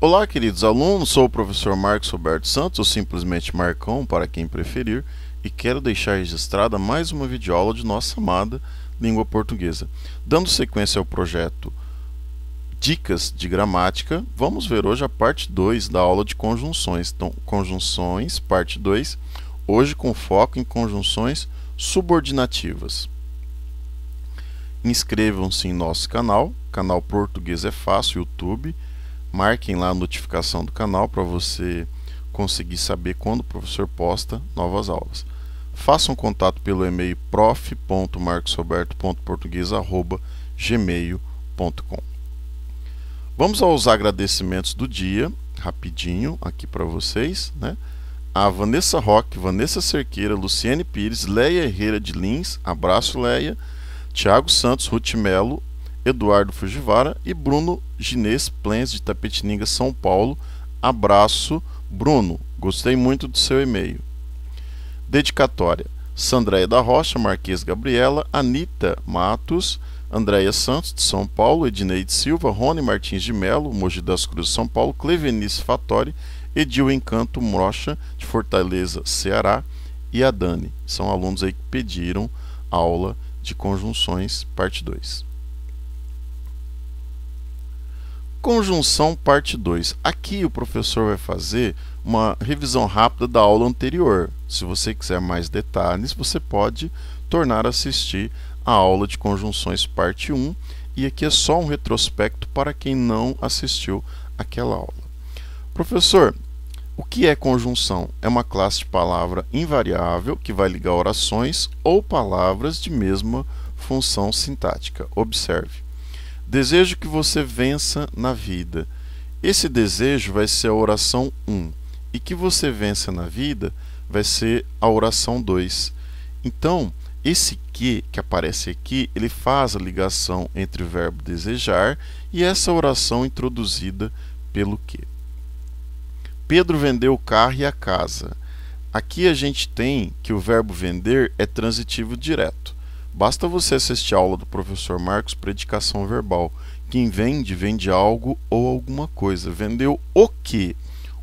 Olá, queridos alunos, sou o professor Marcos Roberto Santos, ou simplesmente Marcão, para quem preferir, e quero deixar registrada mais uma videoaula de nossa amada língua portuguesa. Dando sequência ao projeto Dicas de Gramática, vamos ver hoje a parte 2 da aula de conjunções. Então, conjunções, parte 2, hoje com foco em conjunções subordinativas. Inscrevam-se em nosso canal Português é Fácil, YouTube. Marquem lá a notificação do canal para você conseguir saber quando o professor posta novas aulas. Façam contato pelo e-mail prof.marcosroberto.português@gmail.com. Vamos aos agradecimentos do dia, rapidinho aqui para vocês, né? A Vanessa Roque, Vanessa Cerqueira, Luciene Pires, Leia Herrera de Lins, abraço Leia, Thiago Santos, Ruth Melo, Eduardo Fujiwara e Bruno Ginês Plens de Tapetininga, São Paulo. Abraço, Bruno. Gostei muito do seu e-mail. Dedicatória: Sandréia da Rocha, Marques Gabriela, Anita Matos, Andréia Santos de São Paulo, Edneide Silva, Rony Martins de Melo, Mogi das Cruzes, São Paulo, Clevenice Fattori, Edil Encanto Mrocha de Fortaleza, Ceará, e a Dani. São alunos aí que pediram aula de conjunções, parte 2. Conjunção, parte 2. Aqui o professor vai fazer uma revisão rápida da aula anterior. Se você quiser mais detalhes, você pode tornar a assistir a aula de conjunções, parte 1. E aqui é só um retrospecto para quem não assistiu aquela aula. Professor, o que é conjunção? É uma classe de palavra invariável que vai ligar orações ou palavras de mesma função sintática. Observe. Desejo que você vença na vida. Esse desejo vai ser a oração 1. E que você vença na vida vai ser a oração 2. Então, esse que aparece aqui, ele faz a ligação entre o verbo desejar e essa oração introduzida pelo que. Pedro vendeu o carro e a casa. Aqui a gente tem que o verbo vender é transitivo direto. Basta você assistir a aula do professor Marcos, predicação verbal. Quem vende, vende algo ou alguma coisa. Vendeu o que?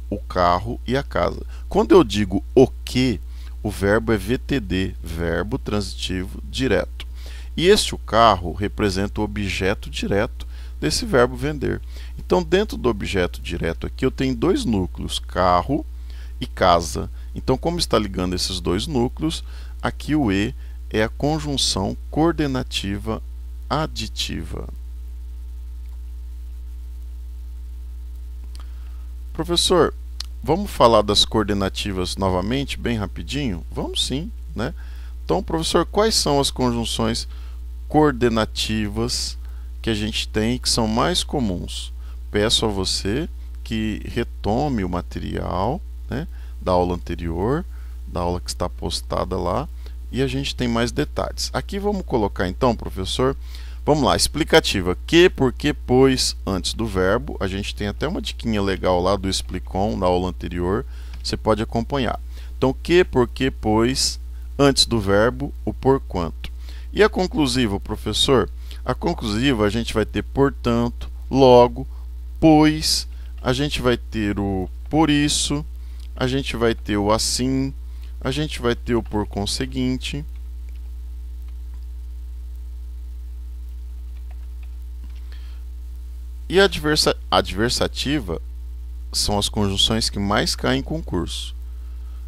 O carro e a casa. Quando eu digo o que, o verbo é VTD, verbo transitivo direto. E este o carro representa o objeto direto desse verbo vender. Então, dentro do objeto direto aqui, eu tenho dois núcleos, carro e casa. Então, como está ligando esses dois núcleos, aqui o E é a conjunção coordenativa aditiva. Professor, vamos falar das coordenativas novamente, bem rapidinho? Vamos sim, né? Então, professor, quais são as conjunções coordenativas que a gente tem e que são mais comuns? Peço a você que retome o material, né, da aula anterior, da aula que está postada lá, e a gente tem mais detalhes. Aqui vamos colocar então, professor, vamos lá, explicativa. Que, porque, pois, antes do verbo. A gente tem até uma diquinha legal lá do Explicom, na aula anterior. Você pode acompanhar. Então, que, porque, pois, antes do verbo, o porquanto. E a conclusiva, professor? A conclusiva a gente vai ter portanto, logo, pois, a gente vai ter o por isso, a gente vai ter o assim, a gente vai ter o por conseguinte. E a adversativa são as conjunções que mais caem em concurso.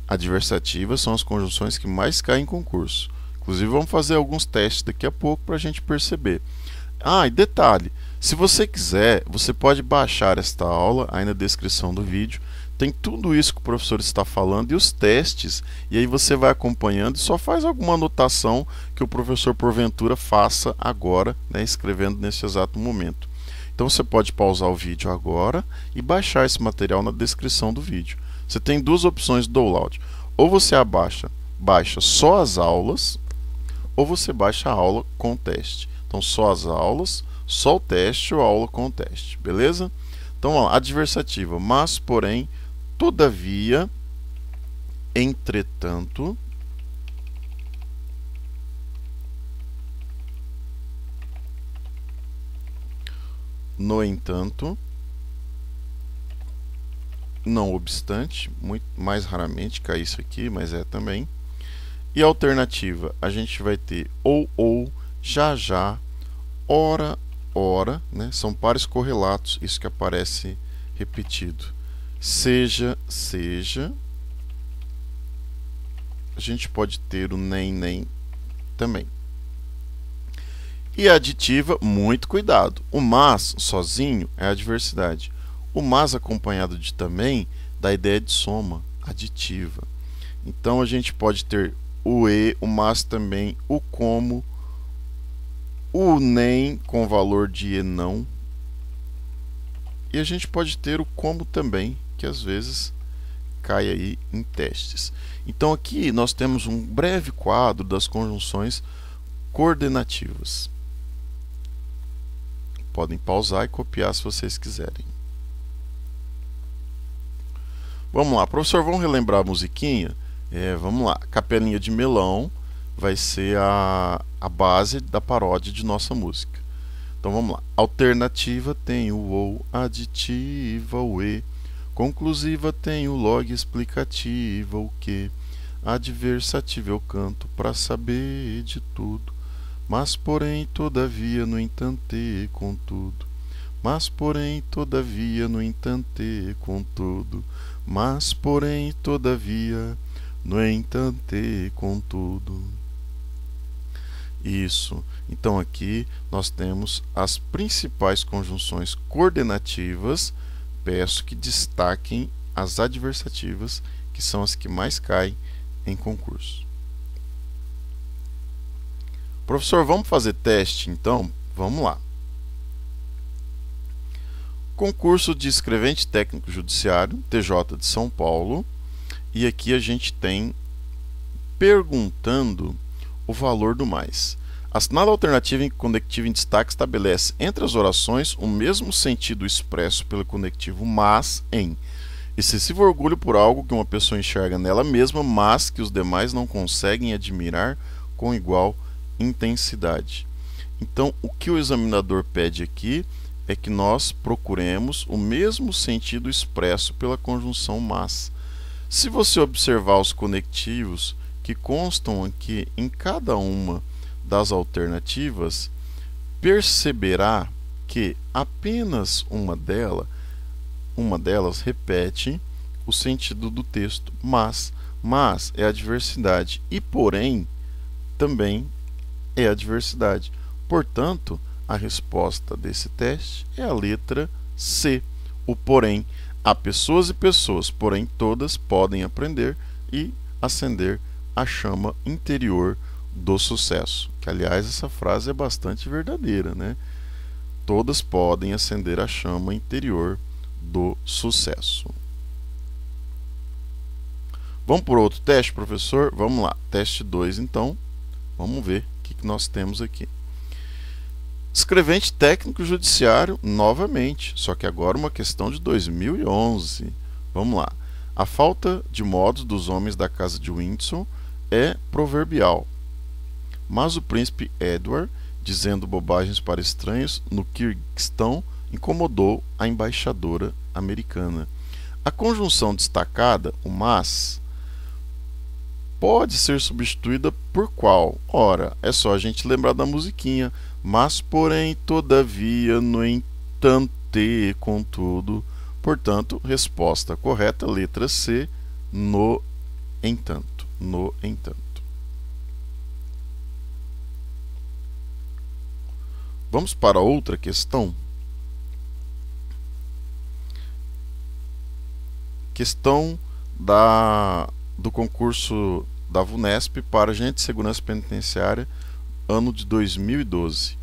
Adversativas são as conjunções que mais caem em concurso. Inclusive, vamos fazer alguns testes daqui a pouco para a gente perceber. Ah, e detalhe, se você quiser, você pode baixar esta aula aí na descrição do vídeo. Tem tudo isso que o professor está falando e os testes, e aí você vai acompanhando e só faz alguma anotação que o professor porventura faça agora, né, escrevendo nesse exato momento. Então você pode pausar o vídeo agora e baixar esse material na descrição do vídeo. Você tem duas opções do download. Ou você baixa só as aulas, ou você baixa a aula com o teste. Então só as aulas, só o teste ou a aula com o teste, beleza? Então, ó, adversativa, mas, porém, todavia, entretanto, no entanto, não obstante, muito mais raramente cai isso aqui, mas é também. E a alternativa, a gente vai ter ou, já, ora, né? São pares correlatos, isso que aparece repetido. Seja. A gente pode ter o nem também. E a aditiva, muito cuidado. O mas sozinho é adversidade. O mas acompanhado de também dá a ideia de soma aditiva. Então a gente pode ter o e, o mas também, o como, o nem com valor de e não. E a gente pode ter o como também, que às vezes cai aí em testes. Então aqui nós temos um breve quadro das conjunções coordenativas. Podem pausar e copiar se vocês quiserem. Vamos lá, professor, vamos relembrar a musiquinha? Vamos lá, Capelinha de Melão vai ser a base da paródia de nossa música. Então vamos lá. Alternativa tem o ou, aditiva o e, conclusiva tem o log, explicativa o que, adversativa eu canto pra saber de tudo, mas porém todavia no entanto e contudo, mas porém todavia no entanto e contudo, mas porém todavia no entanto e contudo. Isso. Então aqui nós temos as principais conjunções coordenativas. Peço que destaquem as adversativas, que são as que mais caem em concurso. Professor, vamos fazer teste então? Vamos lá. Concurso de escrevente técnico judiciário, TJ de São Paulo. E aqui a gente tem perguntando o valor do mais. Assinada a alternativa em conectivo em destaque estabelece entre as orações o mesmo sentido expresso pelo conectivo mas em excessivo orgulho por algo que uma pessoa enxerga nela mesma, mas que os demais não conseguem admirar com igual intensidade. Então, o que o examinador pede aqui é que nós procuremos o mesmo sentido expresso pela conjunção mas. Se você observar os conectivos que constam aqui em cada uma das alternativas, perceberá que apenas uma delas repete o sentido do texto, mas é adversidade e porém também é adversidade. Portanto, a resposta desse teste é a letra C, o porém. Há pessoas e pessoas, porém todas podem aprender e acender a chama interior do sucesso. Que, aliás, essa frase é bastante verdadeira, né? Todas podem acender a chama interior do sucesso. Vamos por outro teste, professor? Vamos lá, teste 2 então. Vamos ver o que nós temos aqui. Escrevente técnico judiciário, novamente, só que agora uma questão de 2011. Vamos lá. A falta de modos dos homens da casa de Windsor é proverbial. Mas o príncipe Edward, dizendo bobagens para estranhos no Quirguistão, incomodou a embaixadora americana. A conjunção destacada, o mas, pode ser substituída por qual? Ora, é só a gente lembrar da musiquinha. Mas, porém, todavia, no entanto e contudo. Portanto, resposta correta, letra C, no entanto. No entanto. Vamos para outra questão. Questão do concurso da VUNESP para agente de segurança penitenciária, ano de 2012.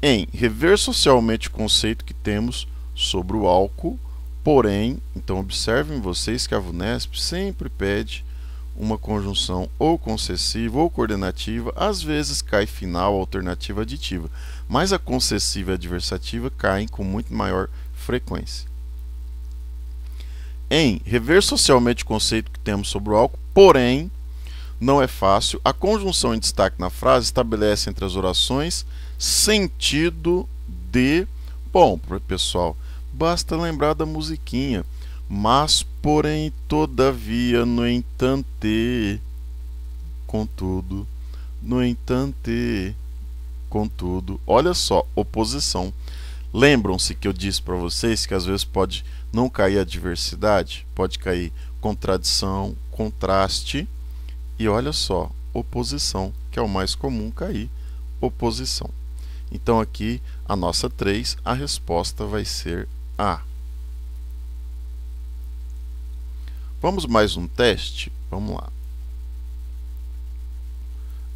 Em rever socialmente o conceito que temos sobre o álcool, porém, então observem vocês que a VUNESP sempre pede uma conjunção ou concessiva ou coordenativa, às vezes cai final a alternativa aditiva, mas a concessiva e a adversativa caem com muito maior frequência. Em rever socialmente o conceito que temos sobre o álcool, porém, não é fácil. A conjunção em destaque na frase estabelece entre as orações sentido de... Bom, pessoal, basta lembrar da musiquinha. Mas, porém, todavia, no entanto, contudo, no entanto, contudo. Olha só, oposição. Lembram-se que eu disse para vocês que às vezes pode não cair adversidade, pode cair contradição, contraste e olha só, oposição, que é o mais comum cair, oposição. Então aqui a nossa 3, a resposta vai ser A. Vamos mais um teste? Vamos lá.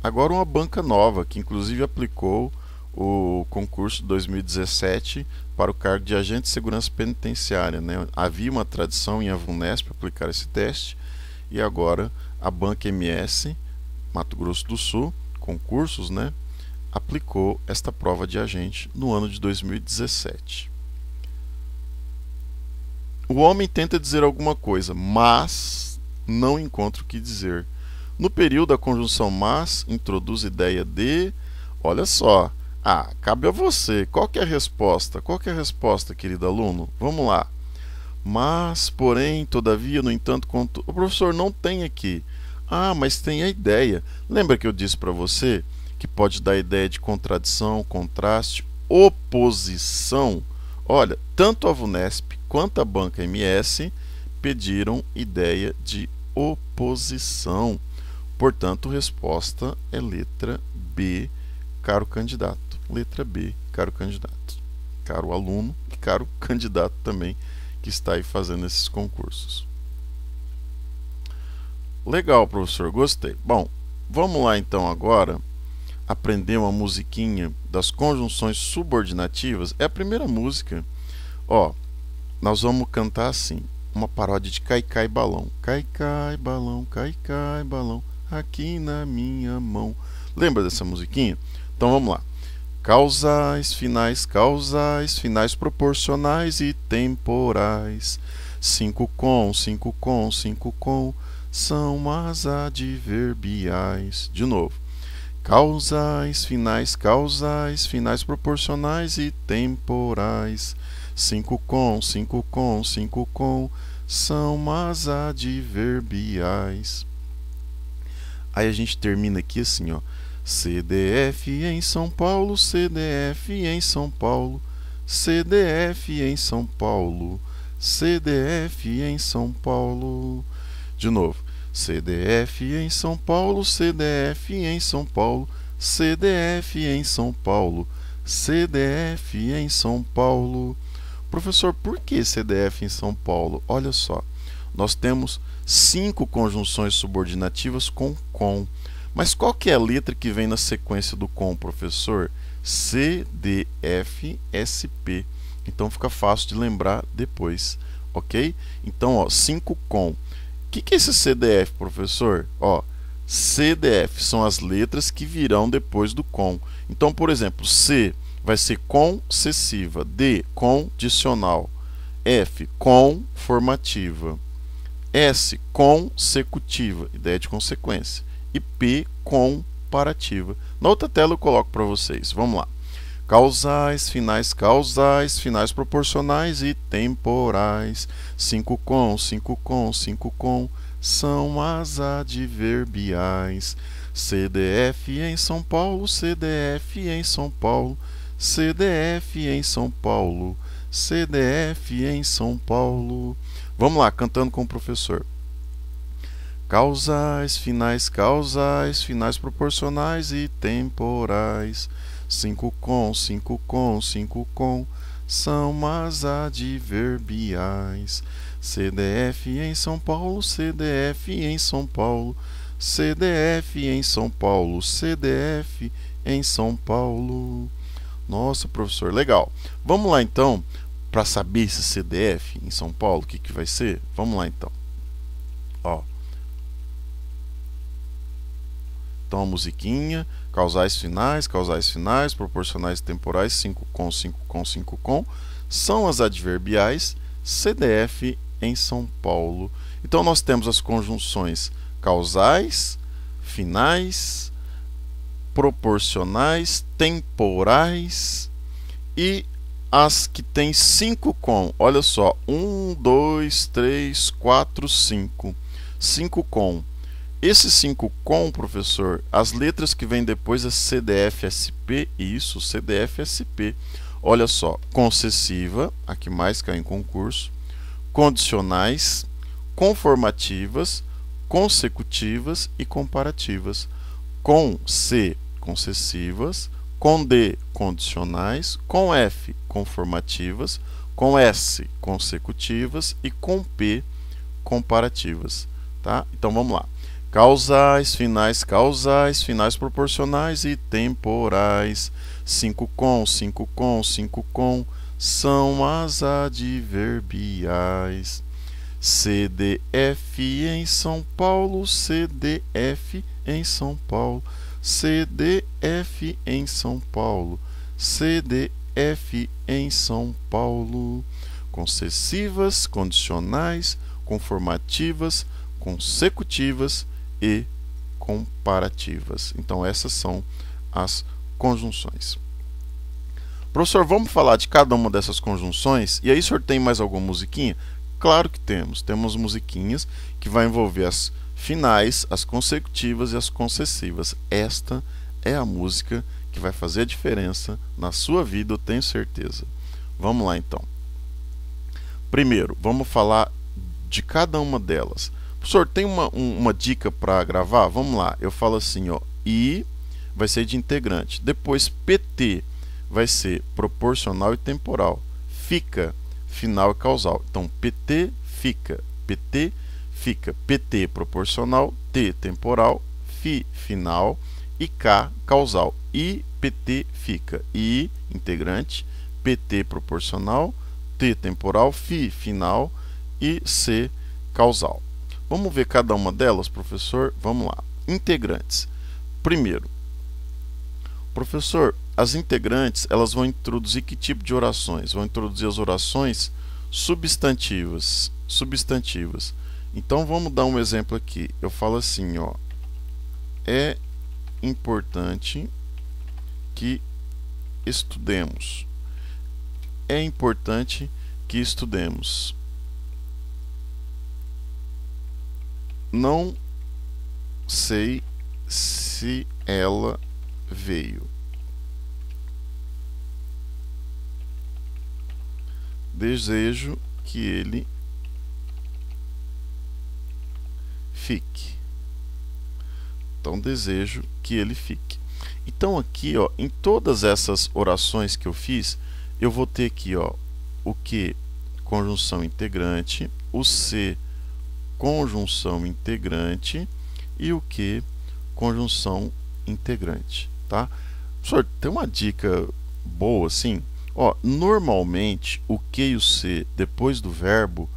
Agora uma banca nova, que inclusive aplicou o concurso de 2017 para o cargo de agente de segurança penitenciária, né? Havia uma tradição em Avunesp aplicar esse teste e agora a Banca MS, Mato Grosso do Sul, concursos, né? Aplicou esta prova de agente no ano de 2017. O homem tenta dizer alguma coisa, mas não encontra o que dizer. No período, a conjunção mas introduz a ideia de... Olha só. Cabe a você. Qual que é a resposta? Qual que é a resposta, querido aluno? Vamos lá. Mas, porém, todavia, no entanto, contudo... O professor não tem aqui. Mas tem a ideia. Lembra que eu disse para você que pode dar ideia de contradição, contraste, oposição? Olha, tanto a VUNESP quanto a Banca MS pediram ideia de oposição. Portanto, a resposta é letra B, caro candidato. Letra B, caro candidato. Caro aluno e caro candidato também que está aí fazendo esses concursos. Legal, professor, gostei. Bom, vamos lá então agora aprender uma musiquinha das conjunções subordinativas. É a primeira música. Nós vamos cantar assim, uma paródia de Cai Cai Balão. Cai Cai Balão, Cai Cai Balão, aqui na minha mão. Lembra dessa musiquinha? Então vamos lá. Causais, finais proporcionais e temporais. 5 com, 5 com, 5 com, são as adverbiais. De novo. Causais, finais proporcionais e temporais. 5 com, 5 com, 5 com, são as adverbiais. Aí a gente termina aqui assim, ó. CDF em São Paulo, CDF em São Paulo, CDF em São Paulo, CDF em São Paulo. De novo. CDF em São Paulo, CDF em São Paulo, CDF em São Paulo, CDF em São Paulo. Professor, por que CDF em São Paulo? Olha só, nós temos 5 conjunções subordinativas com. Mas qual que é a letra que vem na sequência do com, professor? C, D, F, S, P. Então fica fácil de lembrar depois, ok? Então, 5 com. O que é esse CDF, professor? CDF são as letras que virão depois do com. Então, por exemplo, C vai ser concessiva, D, condicional, F, conformativa, S, consecutiva, ideia de consequência, e P, comparativa. Na outra tela eu coloco para vocês. Vamos lá. Causais, finais proporcionais e temporais. 5 com, 5 com, 5 com, são as adverbiais. CDF em São Paulo, CDF em São Paulo, CDF em São Paulo, CDF em São Paulo. Vamos lá, cantando com o professor. Causais, finais proporcionais e temporais. 5 com, 5 com, 5 com, são as adverbiais. CDF em São Paulo, CDF em São Paulo, CDF em São Paulo, CDF em São Paulo. Nossa, professor, legal. Vamos lá então, para saber esse CDF em São Paulo, o que vai ser? Vamos lá então. Então a musiquinha, causais finais, proporcionais e temporais, 5 com, 5 com, 5 com, são as adverbiais, CDF em São Paulo. Então nós temos as conjunções causais, finais, proporcionais, temporais e as que tem 5 com. Olha só, 1, 2, 3, 4, 5. 5 com. Esse 5 com, professor, as letras que vêm depois é CDF-SP, isso, CDF-SP. Olha só, concessiva, a que mais cai em concurso, condicionais, conformativas, consecutivas e comparativas. Com C, concessivas, com D, condicionais, com F, conformativas, com S, consecutivas e com P, comparativas. Tá? Então vamos lá. Causais, finais proporcionais e temporais. 5 com, 5 com, 5 com são as adverbiais. CDF em São Paulo, CDF em São Paulo, CDF em São Paulo, CDF em São Paulo. Concessivas, condicionais, conformativas, consecutivas e comparativas. Então essas são as conjunções. Professor, vamos falar de cada uma dessas conjunções? E aí, o senhor tem mais alguma musiquinha? Claro que temos. Temos musiquinhas que vai envolver as finais, as consecutivas e as concessivas. Esta é a música que vai fazer a diferença na sua vida, eu tenho certeza. Vamos lá, então. Primeiro, vamos falar de cada uma delas. Professor, tem uma dica para gravar? Vamos lá. Eu falo assim, ó, I vai ser de integrante. Depois, PT vai ser proporcional e temporal. Fica, final e causal. Então, PT fica, PT fica, PT proporcional, T temporal, FI final e K causal. I, PT fica, I integrante, PT proporcional, T temporal, FI final e C causal. Vamos ver cada uma delas, professor? Vamos lá. Integrantes. Primeiro, professor, as integrantes, elas vão introduzir que tipo de orações? Vão introduzir as orações substantivas. Então vamos dar um exemplo aqui. Eu falo assim, ó: é importante que estudemos. É importante que estudemos. Não sei se ela veio. Desejo que ele fique. Então, desejo que ele fique. Então, aqui, ó, em todas essas orações que eu fiz, eu vou ter aqui, ó, o que? Conjunção integrante, o C, conjunção integrante, e o que? Conjunção integrante, tá? Professor, tem uma dica boa, assim, ó, normalmente o que e o C depois do verbo,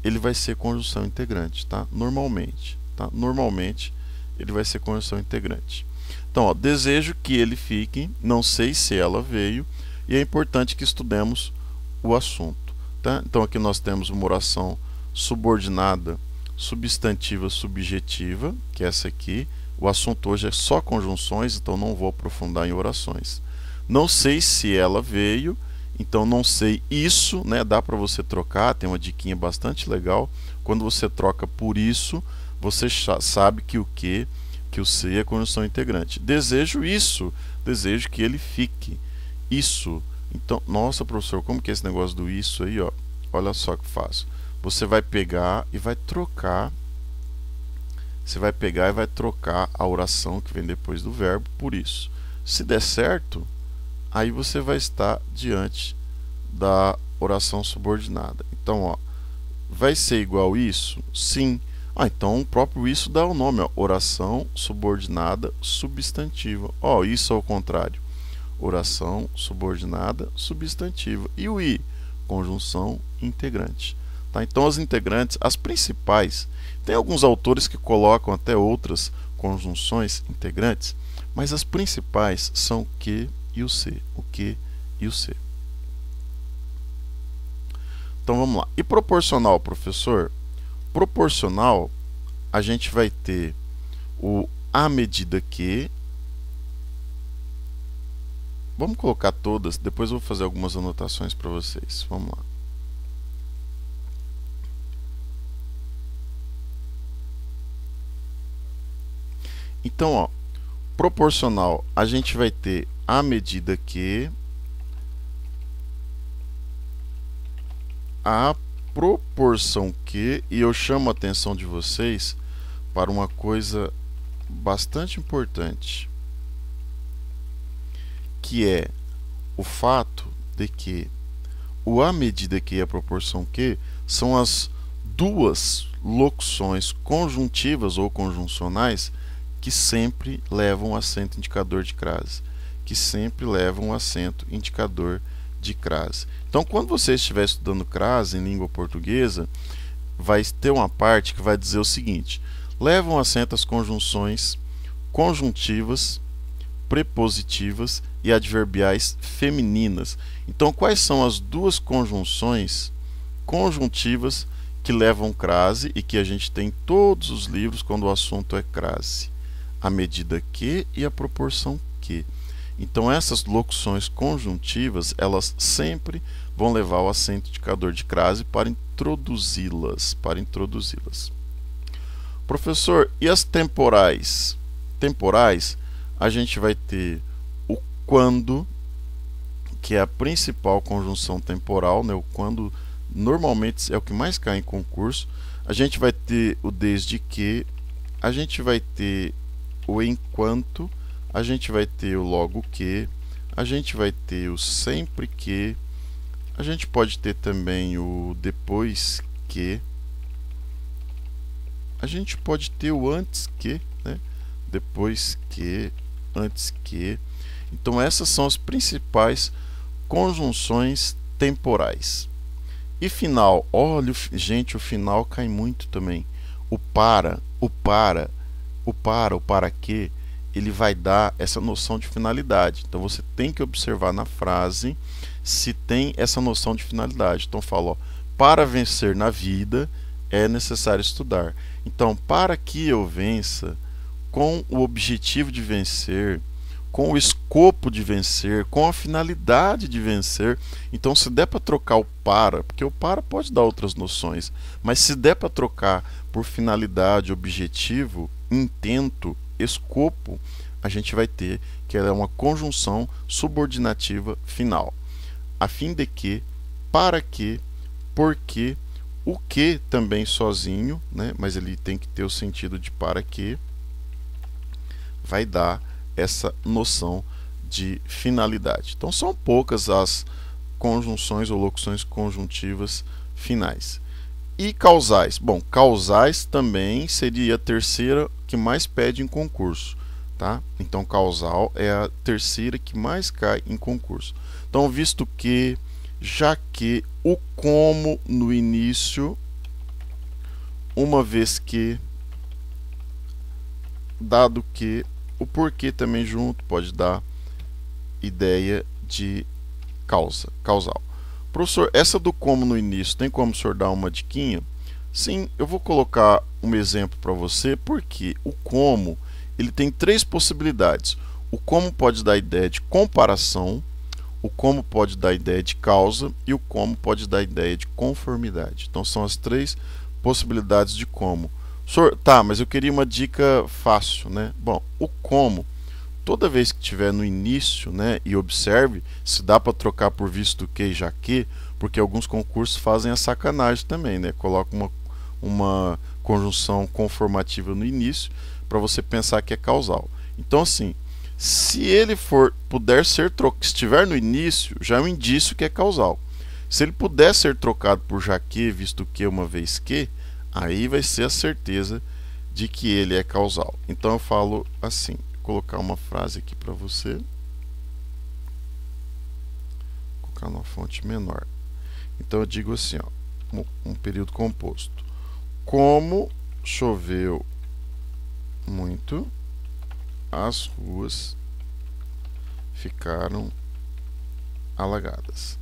ele vai ser conjunção integrante, tá? Normalmente, tá? Normalmente ele vai ser conjunção integrante. Então, ó, desejo que ele fique, não sei se ela veio, e é importante que estudemos o assunto, tá? Então, aqui nós temos uma oração subordinada, substantiva, subjetiva, que é essa aqui. O assunto hoje é só conjunções, então não vou aprofundar em orações. Não sei se ela veio, então não sei isso, né? Dá para você trocar, tem uma diquinha bastante legal. Quando você troca por isso, você sabe que o que o C é conjunção integrante. Desejo isso, desejo que ele fique. Isso. Então, nossa, professor, como que é esse negócio do isso aí, ó? Olha só que fácil. Você vai pegar e vai trocar. Você vai pegar e vai trocar a oração que vem depois do verbo por isso. Se der certo, aí você vai estar diante da oração subordinada. Então, ó, vai ser igual isso? Sim. Então o próprio isso dá o nome, ó, oração subordinada substantiva. Ó, isso ao contrário. Oração subordinada substantiva. E o I? Conjunção integrante. Tá? Então as integrantes, as principais, tem alguns autores que colocam até outras conjunções integrantes, mas as principais são o que e o C. O que e o C. Então vamos lá. E proporcional, professor? Proporcional, a gente vai ter o à medida que, Vamos colocar todas, depois eu vou fazer algumas anotações para vocês. Vamos lá. Então, ó, proporcional, a gente vai ter à medida que a proporção que, e eu chamo a atenção de vocês para uma coisa bastante importante, que é o fato de que o à medida que e a proporção que são as duas locuções conjuntivas ou conjuncionais que sempre levam acento indicador de crase, que sempre levam acento indicador de crase. Então, quando você estiver estudando crase em língua portuguesa, vai ter uma parte que vai dizer o seguinte: levam acento as conjunções conjuntivas, prepositivas e adverbiais femininas. Então, quais são as duas conjunções conjuntivas que levam crase e que a gente tem em todos os livros quando o assunto é crase? A medida que e a proporção que. Então, essas locuções conjuntivas, elas sempre vão levar o acento indicador de crase para introduzi-las. Professor, e as temporais? Temporais, a gente vai ter o quando, que é a principal conjunção temporal, né? O quando normalmente é o que mais cai em concurso. A gente vai ter o desde que, a gente vai ter o enquanto, a gente vai ter o logo que, a gente vai ter o sempre que, a gente pode ter também o depois que, a gente pode ter o antes que, né? Depois que, antes que. Então essas são as principais conjunções temporais. E final, olha, gente, o final cai muito também. O para que, ele vai dar essa noção de finalidade. Então você tem que observar na frase se tem essa noção de finalidade. Então fala, ó, para vencer na vida é necessário estudar. Então, para que eu vença, com o objetivo de vencer, com o escopo de vencer, com a finalidade de vencer. Então, se der para trocar o para, porque o para pode dar outras noções, mas se der para trocar por finalidade, objetivo, intento, escopo, a gente vai ter que ela é uma conjunção subordinativa final. A fim de que, para que, porque, o que também sozinho, né, mas ele tem que ter o sentido de para que, vai dar essa noção de finalidade. Então são poucas as conjunções ou locuções conjuntivas finais. E causais? Bom, causais também seria a terceira que mais pede em concurso, tá? Então causal é a terceira que mais cai em concurso. Então, visto que, já que, o como no início, uma vez que, dado que, o porquê também junto pode dar ideia de causal. Professor, essa do como no início, tem como o senhor dar uma diquinha? Sim, eu vou colocar um exemplo para você, porque o como, ele tem três possibilidades. O como pode dar ideia de comparação, o como pode dar ideia de causa e o como pode dar ideia de conformidade. Então são as três possibilidades de como. Senhor, tá, mas eu queria uma dica fácil, né? Bom, o como, toda vez que tiver no início, né, e observe se dá para trocar por visto que e já que, porque alguns concursos fazem a sacanagem também, né? Coloca uma conjunção conformativa no início para você pensar que é causal. Então, assim, se ele puder ser trocado, estiver no início, já é um indício que é causal. Se ele puder ser trocado por já que, visto que, uma vez que, aí vai ser a certeza de que ele é causal. Então eu falo assim, vou colocar uma frase aqui para você, vou colocar numa fonte menor. Então eu digo assim, ó, um período composto. Como choveu muito, as ruas ficaram alagadas.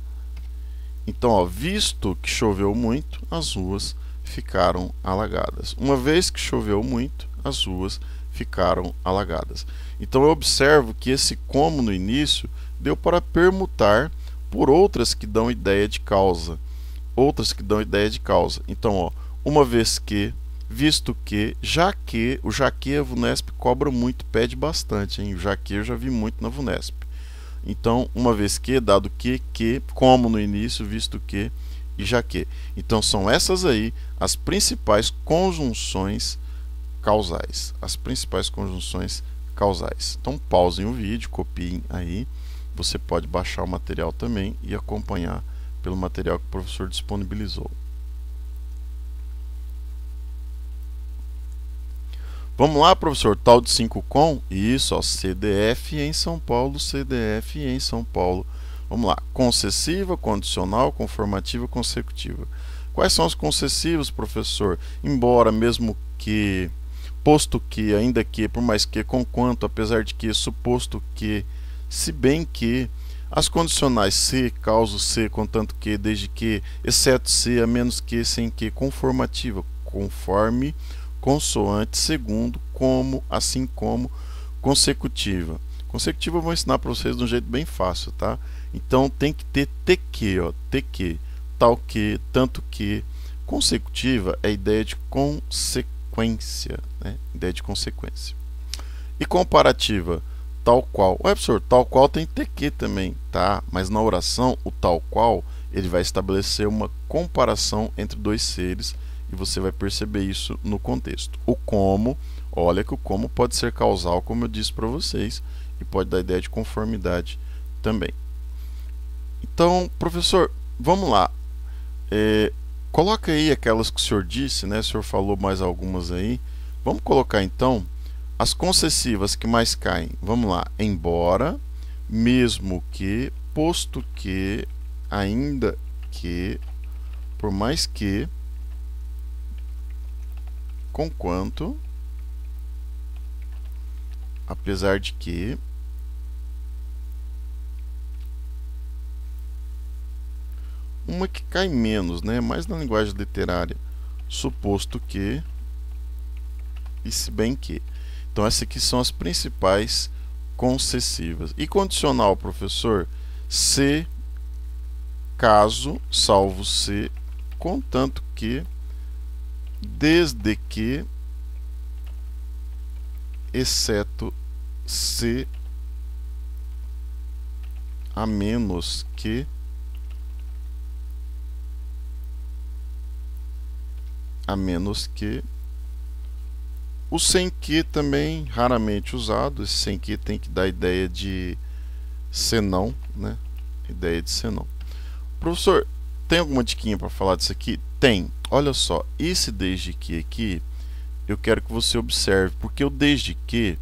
Então, ó, visto que choveu muito, as ruas ficaram alagadas. Uma vez que choveu muito, as ruas ficaram alagadas. Então eu observo que esse como no início deu para permutar por outras que dão ideia de causa. Então, ó, uma vez que, visto que, já que, o já que a VUNESP cobra muito, pede bastante, hein? O já que eu já vi muito na VUNESP. Então, uma vez que, dado que, como no início, visto que e já que. Então, são essas aí as principais conjunções causais. Então, pausem o vídeo, copiem aí. Você pode baixar o material também e acompanhar pelo material que o professor disponibilizou. Vamos lá, professor, tal de 5 com? Isso, ó, CDF em São Paulo, CDF em São Paulo. Vamos lá, concessiva, condicional, conformativa, consecutiva. Quais são as concessivas, professor? Embora, mesmo que, posto que, ainda que, por mais que, conquanto, apesar de que, suposto que, se bem que, as condicionais se, causa se, contanto que, desde que, exceto se, a menos que, sem que, conformativa, conforme, consoante, segundo, como, assim como, consecutiva. Consecutiva eu vou ensinar para vocês de um jeito bem fácil, tá? Então tem que ter TQ, ó, TQ, tal que, tanto que. Consecutiva é a ideia de consequência, né? Ideia de consequência. E comparativa, tal qual. Ué, professor, tal qual tem TQ também, tá? Mas na oração, o tal qual, ele vai estabelecer uma comparação entre dois seres e você vai perceber isso no contexto. O como, olha que o como pode ser causal, como eu disse para vocês, e pode dar ideia de conformidade também. Então, professor, vamos lá. Coloca aí aquelas que o senhor disse, né? O senhor falou mais algumas aí. Vamos colocar então as concessivas que mais caem. Vamos lá. Embora, mesmo que, posto que, ainda que, por mais que, conquanto, apesar de que, uma que cai menos, né? Mais na linguagem literária, suposto que e se bem que. Então essas aqui são as principais concessivas. E condicional, professor? Se, caso, salvo se, contanto que, desde que, exceto se, a menos que, o sem que também raramente usado. Esse sem que tem que dar ideia de senão, né? Ideia de senão. Professor, tem alguma diquinha para falar disso aqui? Tem. Olha só, esse desde que aqui eu quero que você observe, porque o desde que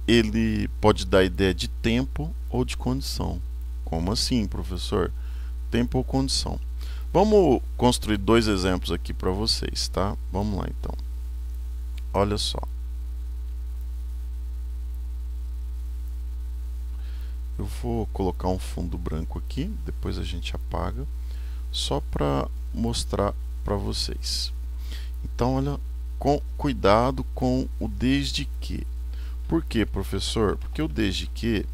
ele pode dar ideia de tempo ou de condição. Como assim, professor? Tempo ou condição. Vamos construir dois exemplos aqui para vocês, tá? Vamos lá então. Olha só. Eu vou colocar um fundo branco aqui, depois a gente apaga, só para mostrar para vocês. Então, olha, cuidado com o desde que. Por quê, professor? Porque o desde que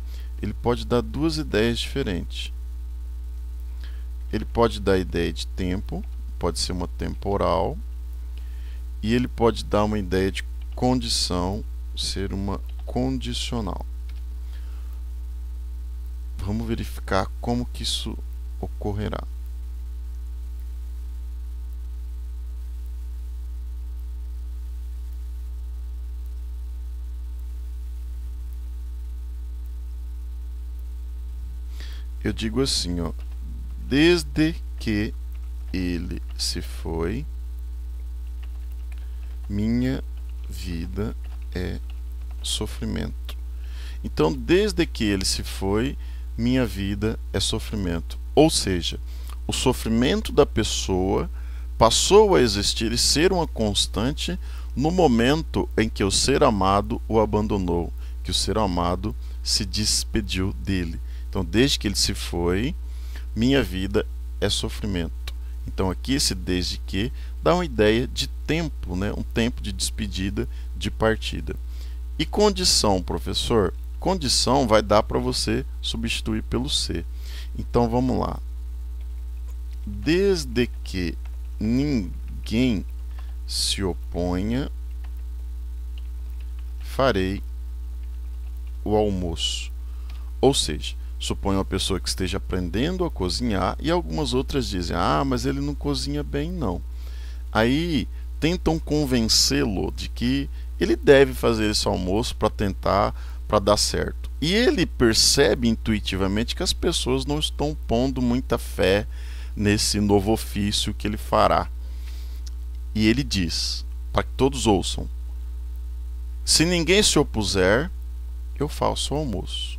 ele pode dar duas ideias diferentes. Ele pode dar a ideia de tempo, pode ser uma temporal, e ele pode dar uma ideia de condição, ser uma condicional. Vamos verificar como que isso ocorrerá. Eu digo assim, ó, desde que ele se foi, minha vida é sofrimento. Então, desde que ele se foi, minha vida é sofrimento. Ou seja, o sofrimento da pessoa passou a existir e ser uma constante no momento em que o ser amado o abandonou, que o ser amado se despediu dele. Então, desde que ele se foi, minha vida é sofrimento. Então, aqui esse desde que dá uma ideia de tempo, né? Um tempo de despedida, de partida. E condição, professor? condição vai dar para você substituir pelo se. Então vamos lá. Desde que ninguém se oponha, farei o almoço. Ou seja, suponha uma pessoa que esteja aprendendo a cozinhar e algumas outras dizem: ah, mas ele não cozinha bem, não. Aí tentam convencê-lo de que ele deve fazer esse almoço para dar certo. E ele percebe intuitivamente que as pessoas não estão pondo muita fé nesse novo ofício que ele fará. E ele diz, para que todos ouçam: se ninguém se opuser, eu faço o almoço.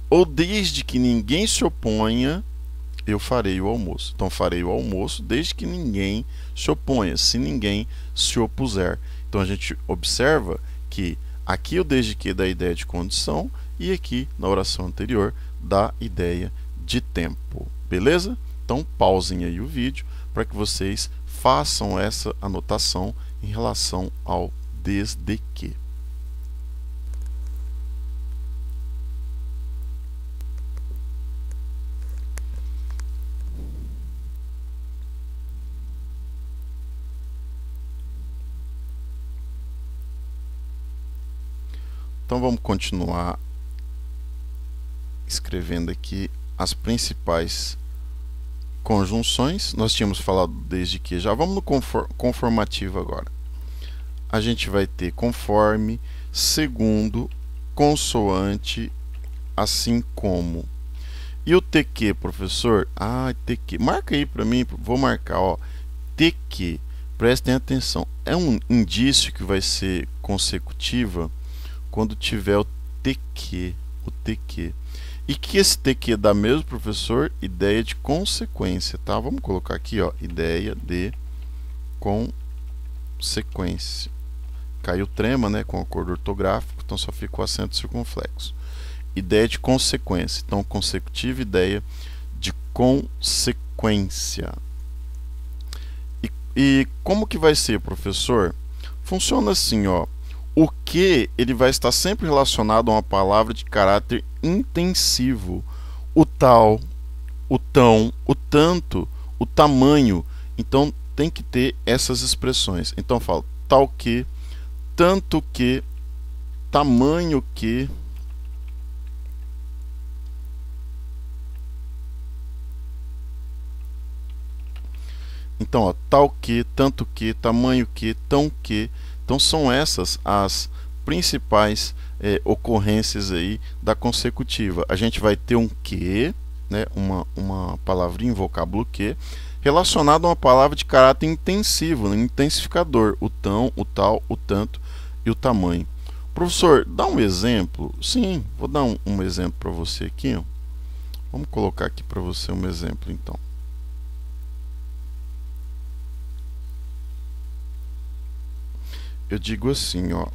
Ou desde que ninguém se oponha, eu farei o almoço. Então farei o almoço desde que ninguém se oponha, se ninguém se opuser. Então a gente observa que aqui o desde que dá a ideia de condição e aqui na oração anterior dá ideia de tempo. Beleza? Então pausem aí o vídeo para que vocês façam essa anotação em relação ao desde que. Então vamos continuar escrevendo aqui as principais conjunções. Nós tínhamos falado desde que já. Vamos no conformativo agora. A gente vai ter conforme, segundo, consoante, assim como. E o TQ, professor? Ah, TQ. Marca aí para mim, vou marcar, ó. TQ. Prestem atenção. É um indício que vai ser consecutiva quando tiver o TQ, E que esse TQ dá mesmo, professor? Ideia de consequência, tá? Vamos colocar aqui, ó, ideia de consequência. Caiu o trema, né, com acordo ortográfico, então só fica o acento circunflexo. Ideia de consequência. Então, consecutiva, ideia de consequência. E como que vai ser, professor? Funciona assim, ó. O que ele vai estar sempre relacionado a uma palavra de caráter intensivo. O tal, o tão, o tanto, o tamanho. Então tem que ter essas expressões. Então eu falo tal que, tanto que, tamanho que. Então, ó, tal que, tanto que, tamanho que, tão que. Então são essas as principais ocorrências aí da consecutiva. A gente vai ter um que, né, uma palavrinha, um vocábulo que, relacionado a uma palavra de caráter intensivo, né, intensificador. O tão, o tal, o tanto e o tamanho. Professor, dá um exemplo? Sim, vou dar um exemplo para você aqui. Ó. Vamos colocar aqui para você um exemplo, então. Eu digo assim, ó.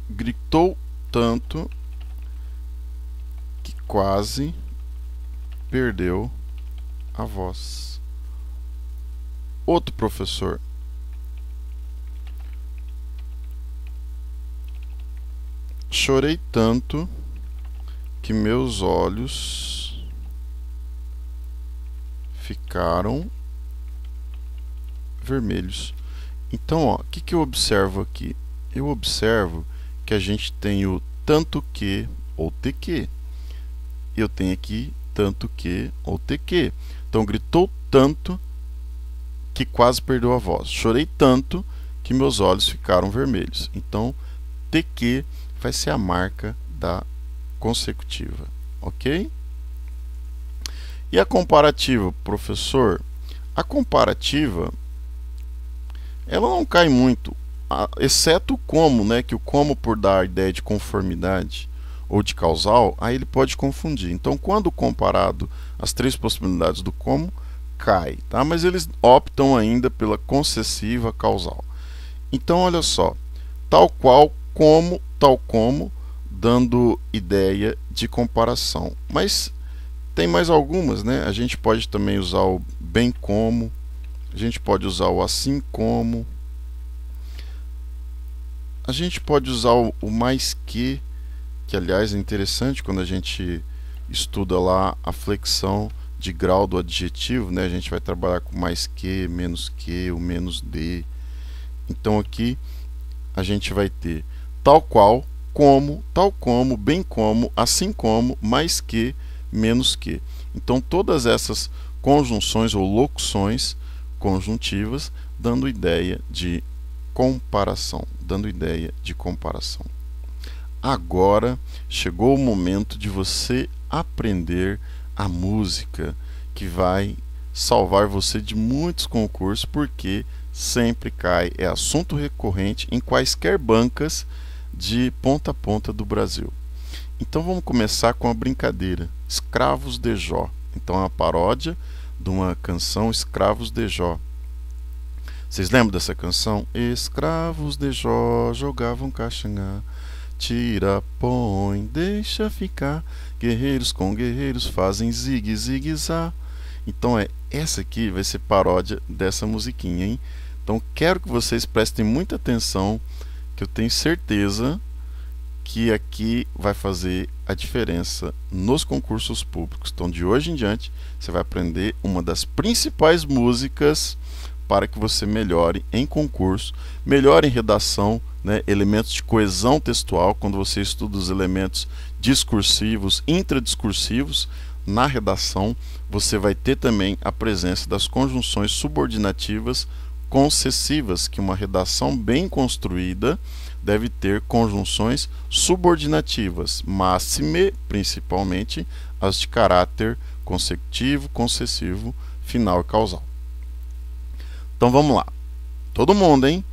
Gritou tanto que quase perdeu a voz. Outro professor. Chorei tanto que meus olhos ficaram vermelhos. Então, ó, o que eu observo aqui? Eu observo que a gente tem o tanto que ou TQ. Eu tenho aqui tanto que ou TQ. Então, gritou tanto que quase perdeu a voz. Chorei tanto que meus olhos ficaram vermelhos. Então, TQ vai ser a marca da consecutiva, ok? E a comparativa, professor? A comparativa ela não cai muito, exceto o como, né? Que o como, por dar a ideia de conformidade ou de causal, aí ele pode confundir. Então, quando comparado as três possibilidades do como, cai, tá? Mas eles optam ainda pela concessiva causal. Então, olha só, tal qual, como, tal como, dando ideia de comparação. Mas tem mais algumas, né? A gente pode também usar o bem como, a gente pode usar o assim como. A gente pode usar o mais que aliás é interessante quando a gente estuda lá a flexão de grau do adjetivo, né? A gente vai trabalhar com mais que, o menos de. Então aqui a gente vai ter tal qual, como, tal como, bem como, assim como, mais que, menos que. Então todas essas conjunções ou locuções conjuntivas dando ideia de comparação, Agora chegou o momento de você aprender a música que vai salvar você de muitos concursos, porque sempre cai, é assunto recorrente em quaisquer bancas de ponta a ponta do Brasil. Então vamos começar com a brincadeira, Escravos de Jó. Então é uma paródia de uma canção Escravos de Jó. Vocês lembram dessa canção? Escravos de Jó jogavam caxangá, tira, põe, deixa ficar, guerreiros com guerreiros fazem zigue, zigue, zá. Então essa aqui vai ser paródia dessa musiquinha, hein? Então quero que vocês prestem muita atenção, que eu tenho certeza que aqui vai fazer a diferença nos concursos públicos. Então de hoje em diante você vai aprender uma das principais músicas para que você melhore em concurso, melhore em redação, né, elementos de coesão textual, quando você estuda os elementos discursivos, intradiscursivos, na redação você vai ter também a presença das conjunções subordinativas concessivas, que uma redação bem construída deve ter conjunções subordinativas, máxime, principalmente as de caráter consecutivo, concessivo, final e causal. Então vamos lá, todo mundo, hein?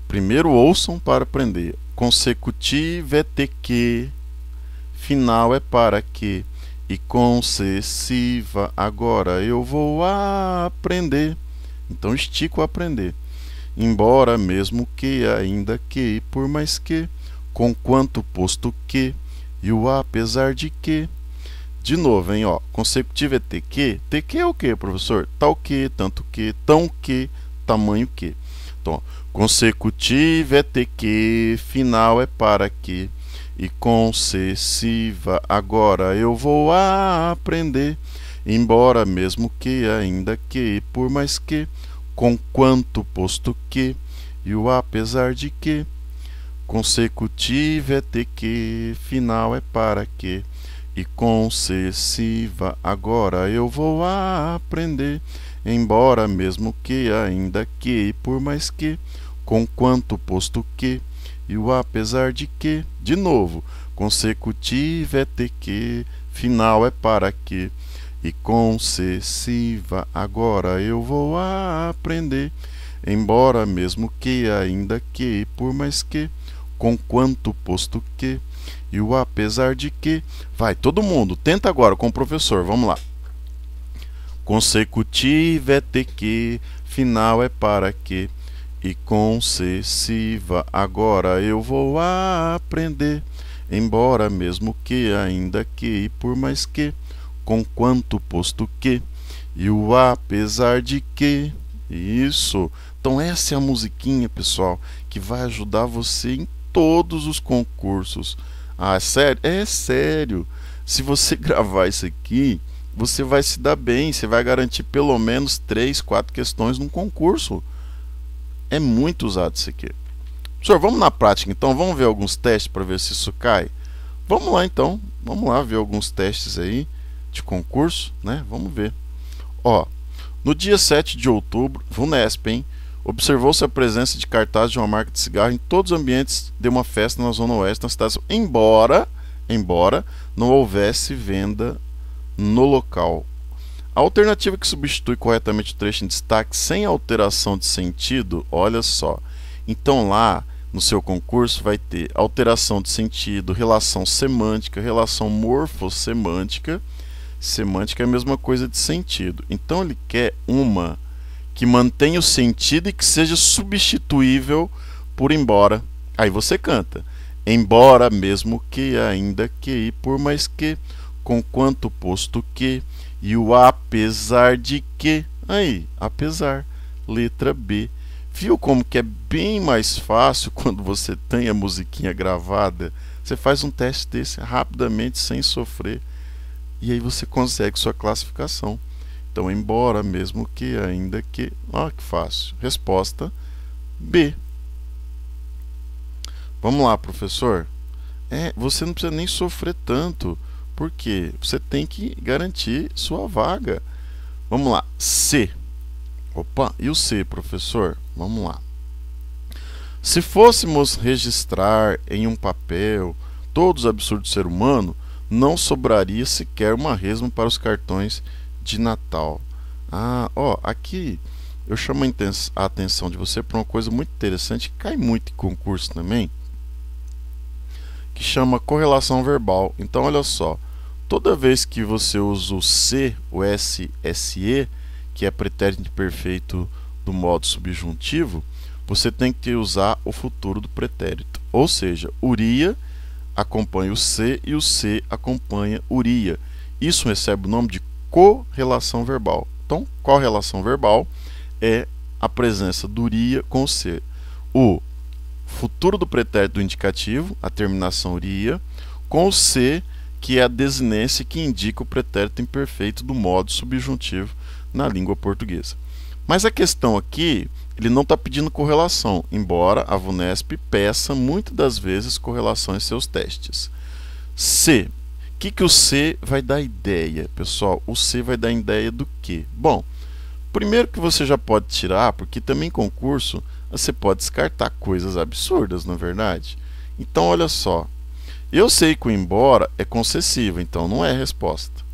Primeiro ouçam para aprender. Consecutivo é ter que, final é para que, e concessiva agora eu vou aprender. Então estico aprender. Embora, mesmo que, ainda que, por mais que, com quanto, posto que, e o apesar de que. De novo, hein, ó. Consecutivo é ter que. Ter que é o que, professor? Tal que, tanto que, tão que, tamanho que. Então, consecutivo é ter que, final é para que, e concessiva agora eu vou aprender. Embora, mesmo que, ainda que, por mais que, com quanto, posto que, e o apesar de que. Consecutivo é ter que, final é para que, e concessiva agora eu vou aprender. Embora, mesmo que, ainda que, por mais que, com quanto, posto que, e o apesar de que. De novo, consecutivo é ter que, final é para que, e concessiva agora eu vou aprender. Embora, mesmo que, ainda que, por mais que, com quanto, posto que, e o apesar de que. Vai, todo mundo, tenta agora com o professor, vamos lá. Consecutivo é ter que, final é para que, e concessiva agora eu vou aprender. Embora, mesmo que, ainda que, e por mais que, com quanto, posto que, e o apesar de que. Isso. Então essa é a musiquinha, pessoal, que vai ajudar você em todos os concursos. Ah, é sério? É sério. Se você gravar isso aqui, você vai se dar bem, você vai garantir pelo menos 3, 4 questões num concurso. É muito usado isso aqui. Professor, vamos na prática então, vamos ver alguns testes para ver se isso cai? Vamos lá então, vamos lá ver alguns testes aí de concurso, né? Vamos ver. Ó, no dia 7 de outubro, VUNESP, hein? Observou-se a presença de cartazes de uma marca de cigarro em todos os ambientes de uma festa na Zona Oeste, na cidade, embora não houvesse venda no local. A alternativa que substitui corretamente o trecho em destaque sem alteração de sentido, olha só. Então lá no seu concurso vai ter alteração de sentido, relação semântica, relação morfossemântica. Semântica é a mesma coisa de sentido. Então ele quer uma que mantenha o sentido e que seja substituível por embora. Aí você canta. Embora, mesmo que, ainda que, e por mais que, com quanto, posto que, e o apesar de que. Aí, apesar. Letra B. Viu como que é bem mais fácil quando você tem a musiquinha gravada? Você faz um teste desse rapidamente, sem sofrer, e aí você consegue sua classificação. Então, embora, mesmo que, ainda que... Olha que fácil. Resposta B. Vamos lá, professor. Você não precisa nem sofrer tanto, porque você tem que garantir sua vaga. Vamos lá. C. Opa, e o C, professor? Vamos lá. Se fôssemos registrar em um papel todos os absurdos do ser humano, não sobraria sequer uma resma para os cartões de Natal. Aqui eu chamo a atenção de você para uma coisa muito interessante, que cai muito em concurso também, que chama correlação verbal. Então, olha só, toda vez que você usa o C, o SSE, que é pretérito imperfeito do modo subjuntivo, você tem que usar o futuro do pretérito. Ou seja, uria acompanha o C e o C acompanha uria. Isso recebe o nome de correlação verbal. Então, correlação verbal é a presença do uria com o C. O futuro do pretérito do indicativo, a terminação uria, com o C, que é a desinência que indica o pretérito imperfeito do modo subjuntivo na língua portuguesa. Mas a questão aqui, ele não está pedindo correlação, embora a VUNESP peça muitas das vezes correlação em seus testes. C. O que o C vai dar ideia, pessoal? O C vai dar ideia do quê? Bom, primeiro que você já pode tirar, porque também em concurso você pode descartar coisas absurdas, não é verdade? Então, olha só. Eu sei que o embora é concessivo, então não é resposta.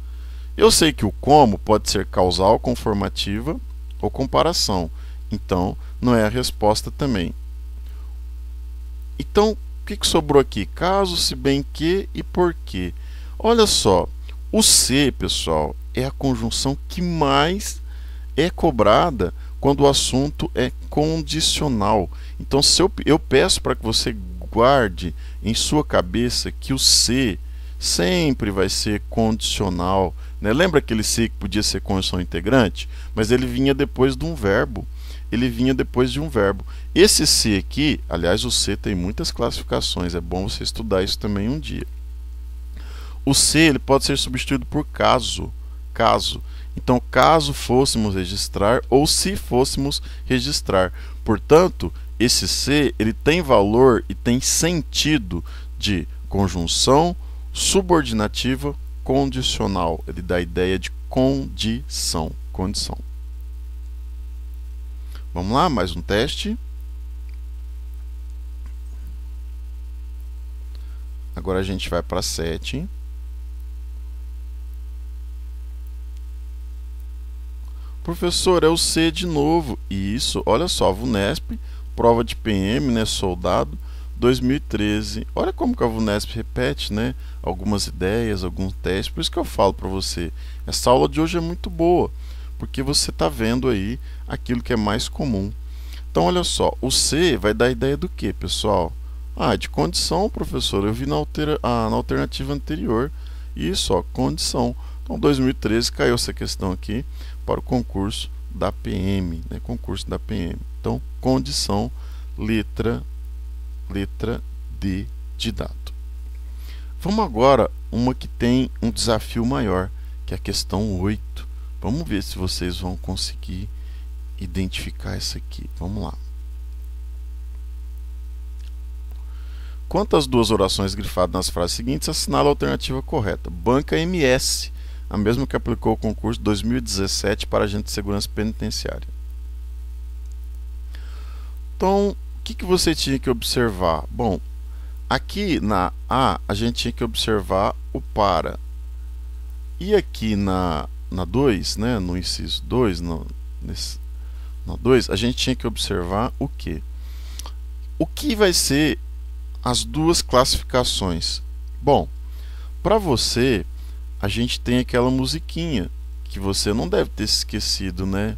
Eu sei que o como pode ser causal, conformativa ou comparação, então não é a resposta também. Então, o que sobrou aqui? Caso, se bem que e porquê. Olha só, o C, pessoal, é a conjunção que mais é cobrada quando o assunto é condicional. Então, se eu peço para que você guarde em sua cabeça que o C sempre vai ser condicional, né? Lembra aquele C que podia ser condição integrante? Mas ele vinha depois de um verbo. Esse C aqui, aliás, o C tem muitas classificações, é bom você estudar isso também um dia. O C ele pode ser substituído por caso. Então, caso fôssemos registrar ou se fôssemos registrar. Portanto, esse C ele tem valor e tem sentido de conjunção subordinativa condicional. Ele dá a ideia de condição. Vamos lá, mais um teste. Agora a gente vai para 7. Professor, é o C de novo. Isso, olha só, VUNESP, prova de PM, né, soldado, 2013. Olha como que a VUNESP repete, né, algumas ideias, alguns testes. Por isso que eu falo para você, essa aula de hoje é muito boa, porque você está vendo aí aquilo que é mais comum. Então, olha só, o C vai dar a ideia do que, pessoal? De condição, professor. Eu vi na alternativa anterior. Isso, ó, condição. Então, 2013 caiu essa questão aqui para o concurso da PM, né? Concurso da PM. Então, condição, letra D de dado. Vamos agora uma que tem um desafio maior, que é a questão 8. Vamos ver se vocês vão conseguir identificar essa aqui. Vamos lá. Quantas duas orações grifadas nas frases seguintes assinala a alternativa correta? Banca MS, a mesma que aplicou o concurso 2017 para agente de segurança penitenciária. Então, o que você tinha que observar? Bom, aqui na A, a gente tinha que observar o para. E aqui na 2, né, no inciso 2, na 2, a gente tinha que observar o quê? O que vai ser as duas classificações? Bom, para você, a gente tem aquela musiquinha que você não deve ter esquecido, né?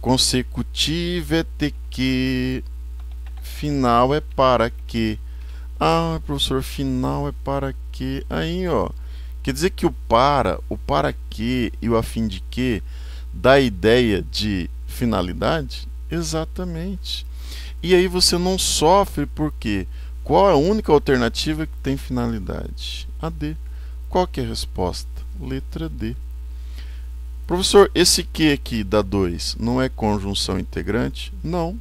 Consecutivo é ter que, final é para que. Professor, final é para que. Aí, ó, quer dizer que o para que e o a fim de que dá a ideia de finalidade? Exatamente. E aí você não sofre porque qual é a única alternativa que tem finalidade? A D. Qual que é a resposta? Letra D. Professor, esse que aqui dá 2 não é conjunção integrante? Não.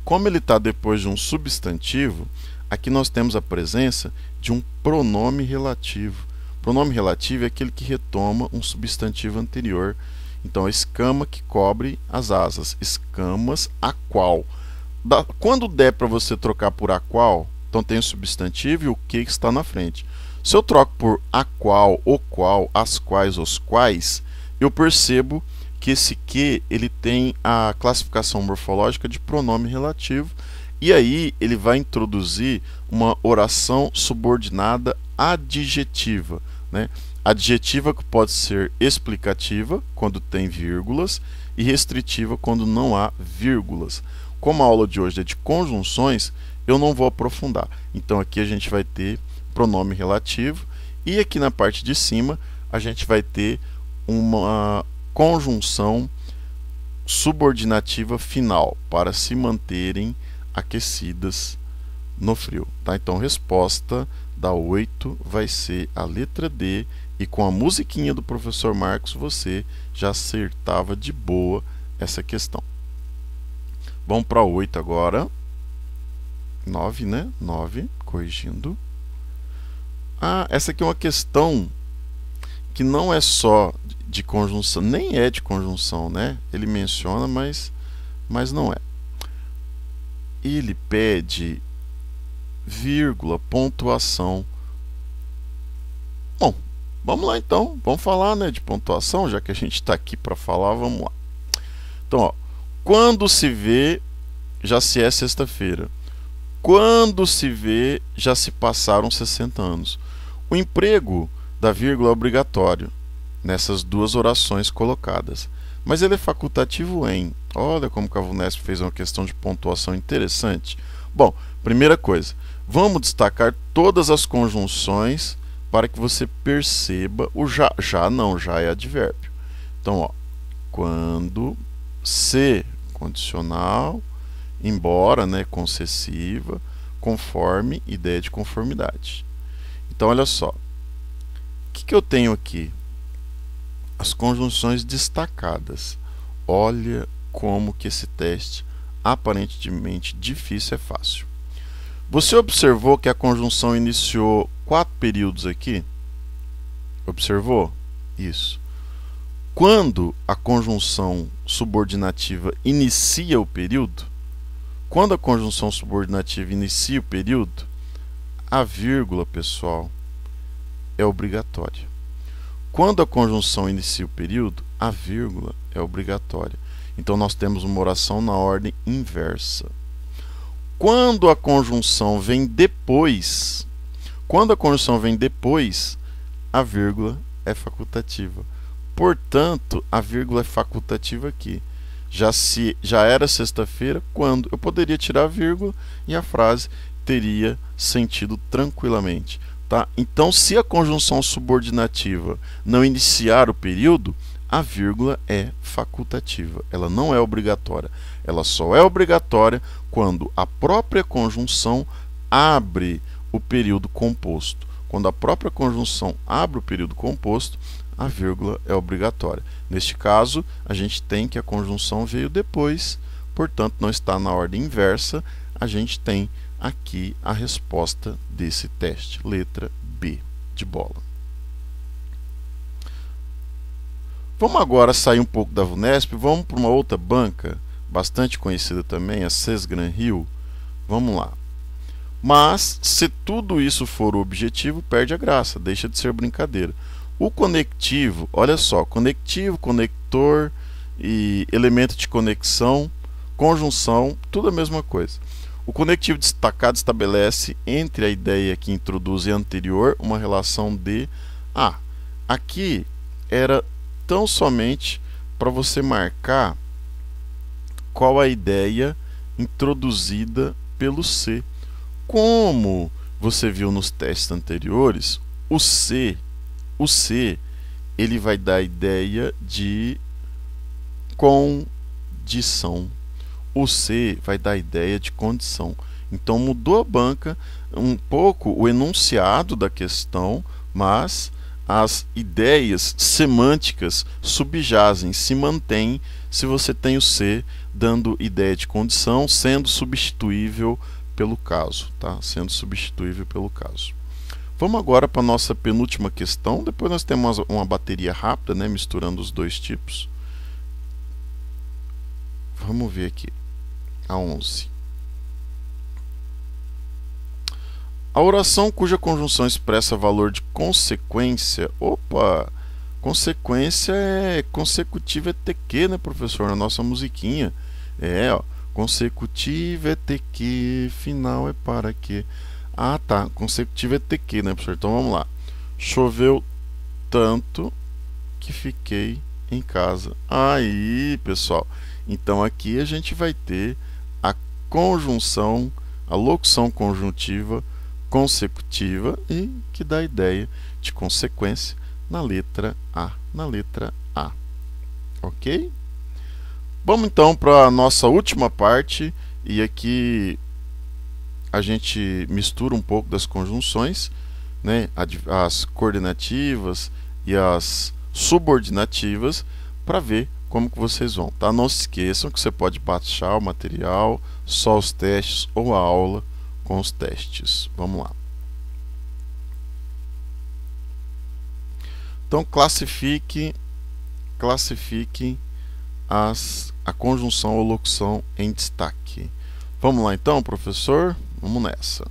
Como ele está depois de um substantivo, aqui nós temos a presença de um pronome relativo. Pronome relativo é aquele que retoma um substantivo anterior. Então, a escama que cobre as asas. Escamas a qual. Quando der para você trocar por a qual, então tem o substantivo e o que está na frente. Se eu troco por a qual, o qual, as quais, os quais, eu percebo que esse que ele tem a classificação morfológica de pronome relativo e aí ele vai introduzir uma oração subordinada adjetiva, né? Adjetiva que pode ser explicativa quando tem vírgulas e restritiva quando não há vírgulas. Como a aula de hoje é de conjunções, eu não vou aprofundar. Então aqui a gente vai ter pronome relativo e aqui na parte de cima a gente vai ter uma conjunção subordinativa final para se manterem aquecidas no frio. Tá? Então, resposta da 8 vai ser a letra D e com a musiquinha do professor Marcos você já acertava de boa essa questão. Vamos para 8 agora. 9, né? 9, corrigindo. Ah, essa aqui é uma questão que não é só de conjunção, nem é de conjunção, né? Ele menciona, mas não é. Ele pede vírgula, pontuação. Bom, vamos lá então. Vamos falar, né, de pontuação, já que a gente está aqui para falar, vamos lá. Então, ó, quando se vê, já se é sexta-feira. Quando se vê, já se passaram 60 anos. O emprego da vírgula é obrigatório nessas duas orações colocadas. Mas ele é facultativo em. Olha como que a VUNESP fez uma questão de pontuação interessante. Bom, primeira coisa, vamos destacar todas as conjunções para que você perceba o já. Já é advérbio. Então, ó, quando, se, condicional, embora, né, concessiva, conforme, ideia de conformidade. Então, olha só. O que eu tenho aqui? As conjunções destacadas. Olha como que esse teste, aparentemente difícil, é fácil. Você observou que a conjunção iniciou 4 períodos aqui? Observou? Isso. Quando a conjunção subordinativa inicia o período, quando a conjunção subordinativa inicia o período, a vírgula, pessoal, é obrigatória. Quando a conjunção inicia o período, a vírgula é obrigatória. Então, nós temos uma oração na ordem inversa. Quando a conjunção vem depois, a vírgula é facultativa. Portanto, a vírgula é facultativa aqui. Já era sexta-feira, quando eu poderia tirar a vírgula e a frase teria sentido tranquilamente. Tá? Então, se a conjunção subordinativa não iniciar o período, a vírgula é facultativa. Ela não é obrigatória. Ela só é obrigatória quando a própria conjunção abre o período composto. Quando a própria conjunção abre o período composto, a vírgula é obrigatória. Neste caso, a gente tem que a conjunção veio depois, portanto, não está na ordem inversa. A gente tem aqui a resposta desse teste, letra B de bola. Vamos agora sair um pouco da VUNESP, vamos para uma outra banca, bastante conhecida também, a Sesgran Hill. Vamos lá. Mas, se tudo isso for o objetivo, perde a graça, deixa de ser brincadeira. O conectivo, olha só, conectivo, conector e elemento de conexão, conjunção, tudo a mesma coisa. O conectivo destacado estabelece entre a ideia que introduz e a anterior uma relação de... aqui era tão somente para você marcar qual a ideia introduzida pelo C. Como você viu nos testes anteriores, o C ele vai dar a ideia de condição. O C vai dar a ideia de condição. Então mudou a banca um pouco o enunciado da questão, mas as ideias semânticas subjazem, se mantêm se você tem o C dando ideia de condição, sendo substituível pelo caso, tá? Sendo substituível pelo caso. Vamos agora para a nossa penúltima questão. Depois nós temos uma bateria rápida, né, misturando os dois tipos. Vamos ver aqui. A 11. A oração cuja conjunção expressa valor de consequência. Opa! Consequência é consecutiva é TQ, né, professor? Na nossa musiquinha. Ó. Consecutiva é TQ, final é para quê? Ah, tá. Consecutiva é TQ, né, professor? Então vamos lá. Choveu tanto que fiquei em casa. Aí, pessoal. Então aqui a gente vai ter a conjunção, a locução conjuntiva consecutiva e que dá a ideia de consequência na letra A. Na letra A. Ok? Vamos então para a nossa última parte, e aqui a gente mistura um pouco das conjunções, né? As coordenativas e as subordinativas, para ver como que vocês vão, tá? Não se esqueçam que você pode baixar o material, só os testes ou a aula com os testes. Vamos lá. Então classifique a conjunção ou locução em destaque. Vamos lá então, professor? Vamos nessa.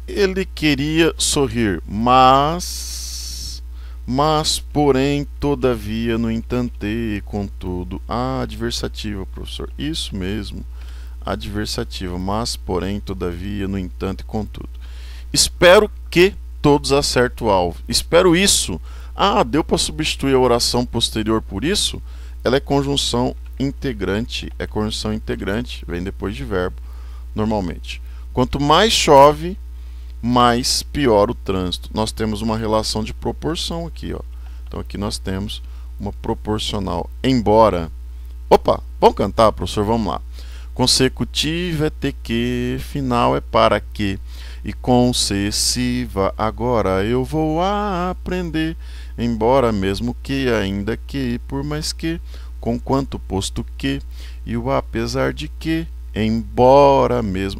Ele queria sorrir, mas porém, todavia, no entanto, e contudo, adversativa, professor. Isso mesmo, adversativa, mas porém, todavia, no entanto e contudo. Espero que todos acertem o alvo. Espero isso. Deu para substituir a oração posterior por isso? Ela é conjunção integrante. É conjunção integrante, vem depois de verbo, normalmente. Quanto mais chove, mais pior o trânsito. Nós temos uma relação de proporção aqui, ó. Então aqui nós temos uma proporcional. Embora. Opa, vamos cantar, professor? Vamos lá. Consecutiva é TQ, final é para que. E concessiva agora eu vou aprender. Embora mesmo que, ainda que, por mais que, conquanto posto que, e o apesar de que, embora mesmo.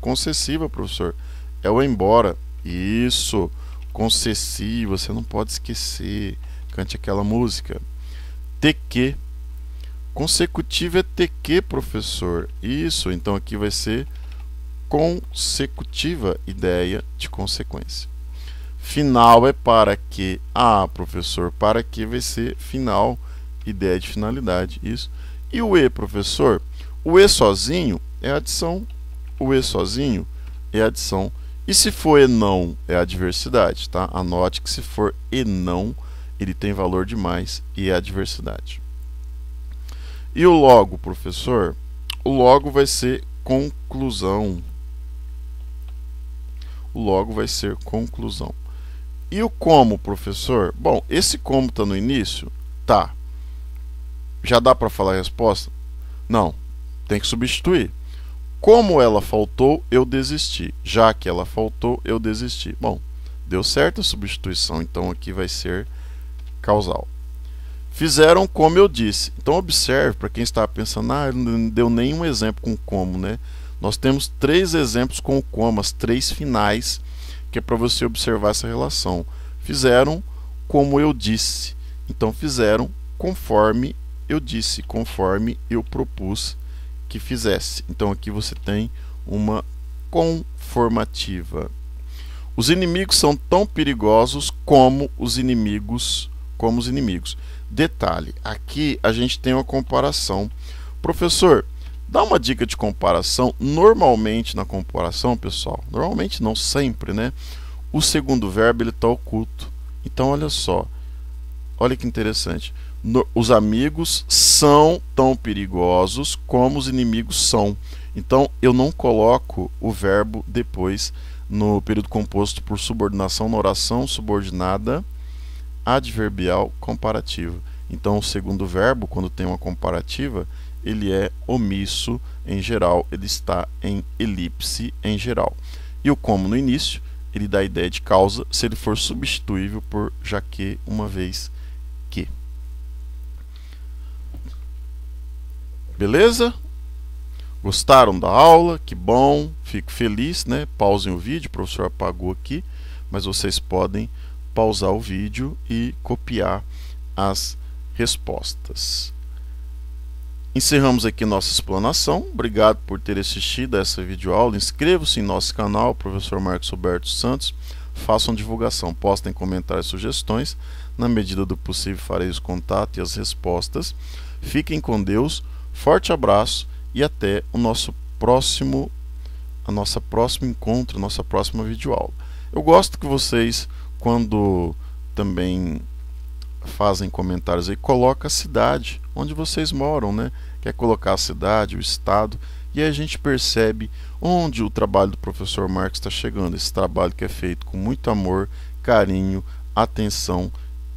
Concessiva, professor. É o embora. Isso. Concessiva, você não pode esquecer. Cante aquela música. TQ. Consecutiva é TQ, professor. Isso. Então aqui vai ser consecutiva, ideia de consequência. Final é para que. Professor, para que vai ser final, ideia de finalidade. Isso. E o E, professor? O E sozinho é adição. O E sozinho é adição. E se for e não, é adversidade, tá? Anote que se for e não, ele tem valor de mais e é adversidade. E o logo, professor? O logo vai ser conclusão. O logo vai ser conclusão. E o como, professor? Bom, esse como está no início? Tá. Já dá para falar a resposta? Não. Tem que substituir. Como ela faltou, eu desisti. Já que ela faltou, eu desisti. Bom, deu certo a substituição, então aqui vai ser causal. Fizeram como eu disse. Então observe, para quem está pensando, não deu nenhum exemplo com como, né? Nós temos 3 exemplos com o como, as 3 finais, que é para você observar essa relação. Fizeram como eu disse. Então fizeram conforme eu disse, conforme eu propus que fizesse. Então aqui você tem uma conformativa. Os inimigos são tão perigosos como os inimigos. Detalhe, aqui a gente tem uma comparação. Professor, dá uma dica de comparação. Normalmente na comparação, pessoal, normalmente não sempre, né? O segundo verbo ele está oculto. Então olha só, olha que interessante. Os amigos são tão perigosos como os inimigos são. Então eu não coloco o verbo depois no período composto por subordinação na oração subordinada adverbial comparativa. Então o segundo verbo, quando tem uma comparativa, ele é omisso em geral, ele está em elipse em geral. E o como no início, ele dá a ideia de causa se ele for substituível por já que, uma vez que. Beleza? Gostaram da aula? Que bom, fico feliz, né? Pausem o vídeo, o professor apagou aqui, mas vocês podem pausar o vídeo e copiar as respostas. Encerramos aqui nossa explanação. Obrigado por ter assistido a essa videoaula. Inscreva-se em nosso canal, professor Marcos Roberto Santos. Façam divulgação, postem comentários e sugestões. Na medida do possível farei os contatos e as respostas. Fiquem com Deus, forte abraço e até o nosso próximo encontro, nossa próxima videoaula. Eu gosto que vocês, quando também fazem comentários aí, coloca a cidade onde vocês moram, né? Quer colocar a cidade, o estado, e aí a gente percebe onde o trabalho do professor Marcos está chegando, esse trabalho que é feito com muito amor, carinho, atenção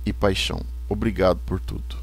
e paixão. Obrigado por tudo.